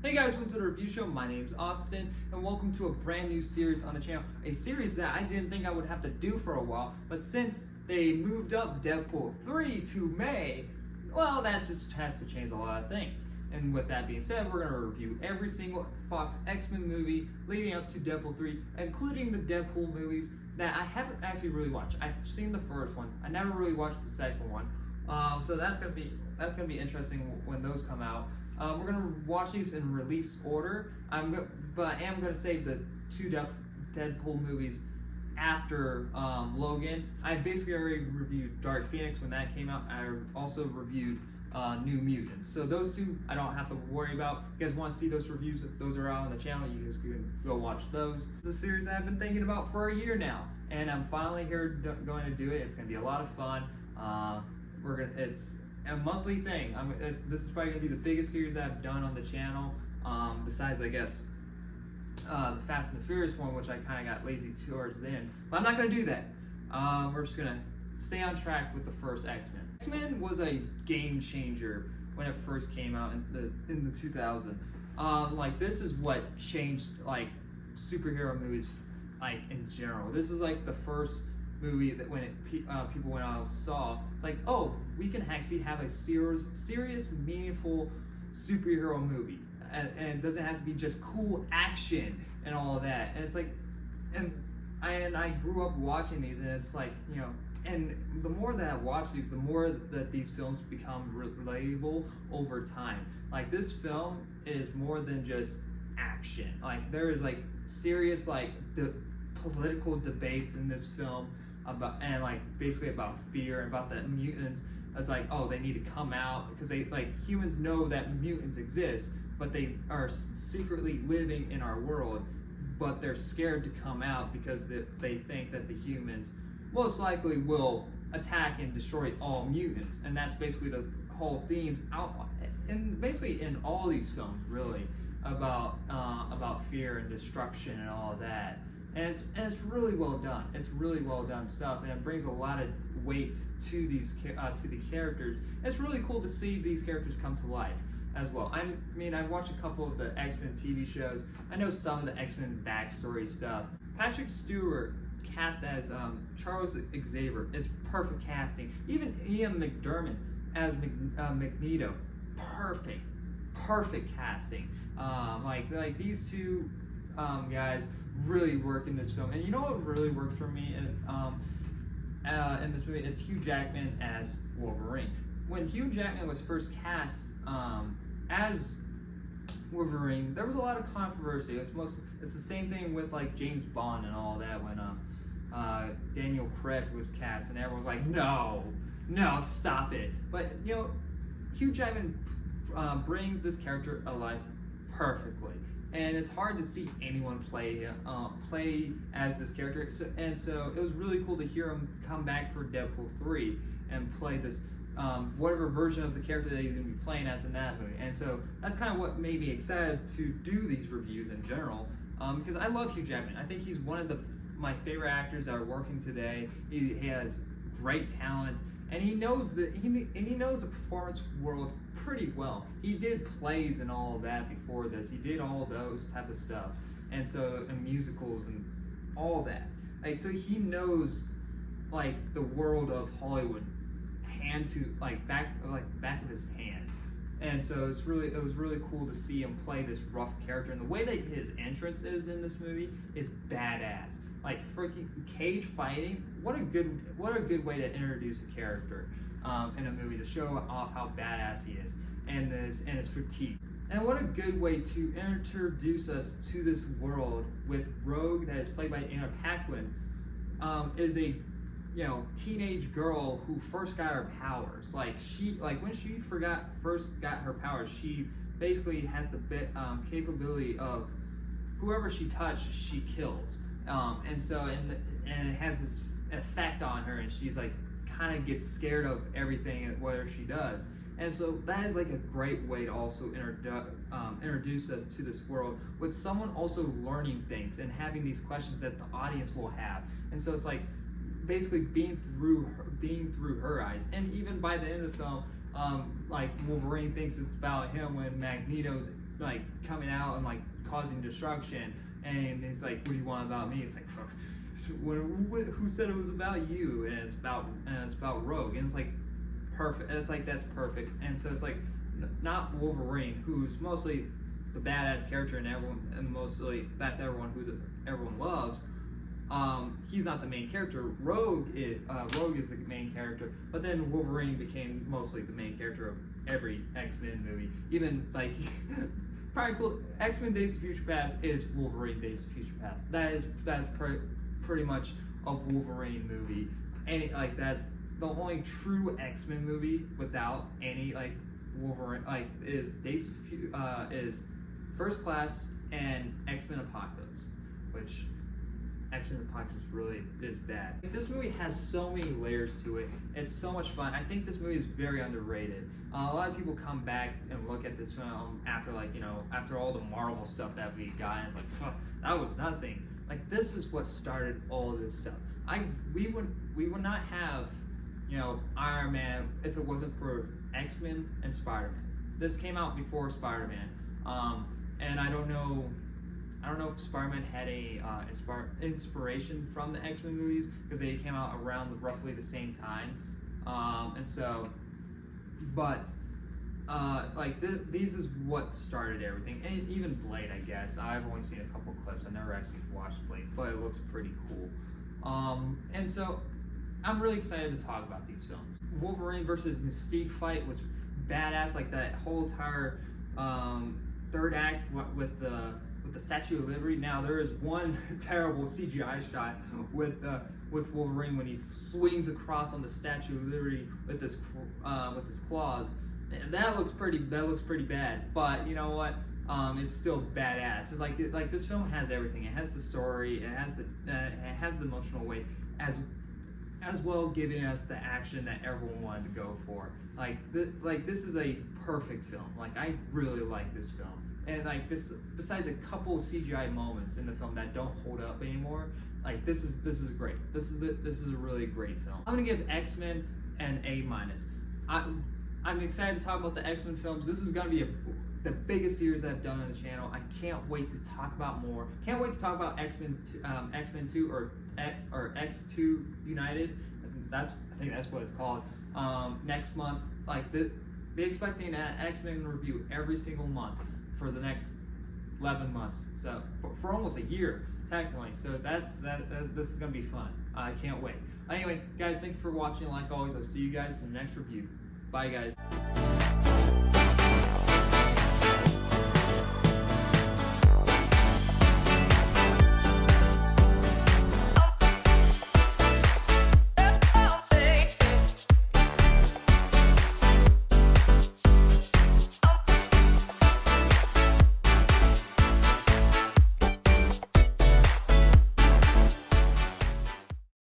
Hey guys, welcome to the review show. My name's Austin, and welcome to a brand new series on the channel. A series that I didn't think I would have to do for a while, but since they moved up Deadpool 3 to May, well, that just has to change a lot of things. And with that being said, we're going to review every single Fox X-Men movie leading up to Deadpool 3, including the Deadpool movies that I haven't actually really watched. I've seen the first one. I never really watched the second one. So that's gonna be interesting when those come out. We're gonna watch these in release order. But I am gonna save the two Deadpool movies after Logan. I basically already reviewed Dark Phoenix when that came out. I also reviewed New Mutants. So those two I don't have to worry about. If you guys want to see those reviews, those are out on the channel. You guys can go watch those. It's a series that I've been thinking about for a year now, and I'm finally here going to do it. It's gonna be a lot of fun. It's a monthly thing. This is probably gonna be the biggest series I've done on the channel, besides I guess the Fast and the Furious one, which I kind of got lazy towards the end. But I'm not gonna do that. We're just gonna stay on track with the first X-Men. X-Men was a game changer when it first came out in the 2000s. Like, this is what changed like superhero movies like in general. This is like the first movie that when people went out and saw, it's like, oh, we can actually have a serious, meaningful superhero movie, and it doesn't have to be just cool action and all of that. And it's like, and I grew up watching these, and it's like, you know, and the more that I watch these, the more that these films become relatable over time. Like, this film is more than just action. Like, there is like serious like the political debates in this film about, and like basically about fear and about the mutants. It's like, oh, they need to come out because they, like, humans know that mutants exist, but they are secretly living in our world, but they're scared to come out because they think that the humans most likely will attack and destroy all mutants. And that's basically the whole theme out, and basically in all these films, really, about fear and destruction and all of that. And it's really well done. It's really well done stuff, and it brings a lot of weight to these to the characters. It's really cool to see these characters come to life as well. I mean, I watched a couple of the X-Men TV shows. I know some of the X-Men backstory stuff. Patrick Stewart, cast as Charles Xavier, is perfect casting. Even Ian McDiarmid as Magneto, perfect casting. Like these two guys really work in this film. And you know what really works for me in this movie is Hugh Jackman as Wolverine. When Hugh Jackman was first cast as Wolverine, there was a lot of controversy. It's the same thing with like James Bond and all that when Daniel Craig was cast, and everyone was like, no, stop it. But you know, Hugh Jackman brings this character alive perfectly, and it's hard to see anyone play as this character. So it was really cool to hear him come back for Deadpool 3 and play this whatever version of the character that he's going to be playing as in that movie. And so that's kind of what made me excited to do these reviews in general, because I love Hugh Jackman. I think he's one of my favorite actors that are working today. He has great talent, and he knows the performance world pretty well. He did plays and all of that before this. He did all those type of stuff, and musicals and all that. Like, so he knows like the world of Hollywood hand to back of his hand. And so it was really cool to see him play this rough character, and the way that his entrance is in this movie is badass. Like, freaking cage fighting, what a good way to introduce a character in a movie, to show off how badass he is and his fatigue. And what a good way to introduce us to this world with Rogue, that is played by Paquin, is a, you know, teenage girl who first got her powers. When she first got her powers, she basically has the capability of whoever she touched, she kills. And it has this effect on her, and she's like kind of gets scared of everything and whatever she does. And so that is like a great way to also introduce us to this world, with someone also learning things and having these questions that the audience will have. And so it's like basically being through her eyes. And even by the end of the film, like, Wolverine thinks it's about him when Magneto's like coming out and like causing destruction, and it's like, what do you want about me? It's like, who said it was about you? And it's about Rogue, and it's like perfect. It's like, that's perfect. And so it's like, not Wolverine, who's mostly the badass character, and everyone who everyone loves. He's not the main character. Rogue is the main character, but then Wolverine became mostly the main character of every X-Men movie. Even like X-Men Days of Future Past is Wolverine Days of Future Past. That's pretty much a Wolverine movie, and like that's the only true X-Men movie without any like Wolverine. Like is First Class and X-Men Apocalypse, which X-Men Apocalypse really is bad. This movie has so many layers to it. It's so much fun. I think this movie is very underrated. A lot of people come back and look at this film after after all the Marvel stuff that we got, and it's like, that was nothing. Like, this is what started all of this stuff. We would not have, Iron Man if it wasn't for X-Men and Spider-Man. This came out before Spider-Man, and I don't know if Spider-Man had a inspiration from the X-Men movies, because they came out around roughly the same time, this is what started everything, and even Blade, I guess. I've only seen a couple clips. I've never actually watched Blade, but it looks pretty cool. And so I'm really excited to talk about these films. Wolverine versus Mystique fight was badass. Like that whole entire third act with the Statue of Liberty. Now there is one terrible CGI shot with Wolverine when he swings across on the Statue of Liberty with his claws. That looks pretty bad. But you know what? It's still badass. It's like this film has everything. It has the story. It has the emotional weight as well, giving us the action that everyone wanted to go for. This is a perfect film. Like, I really like this film. And like this, besides a couple of CGI moments in the film that don't hold up anymore, like this is great. This is a really great film. I'm gonna give X-Men an A-. I'm excited to talk about the X-Men films. This is gonna be the biggest series I've done on the channel. I can't wait to talk about more. Can't wait to talk about X-Men 2 or X2 United. I think that's what it's called. Next month. Be expecting an X-Men review every single month for the next 11 months, so for almost a year technically. So this is gonna be fun. I can't wait. Anyway, guys, thank you for watching. Like always, I'll see you guys in the next review. Bye, guys.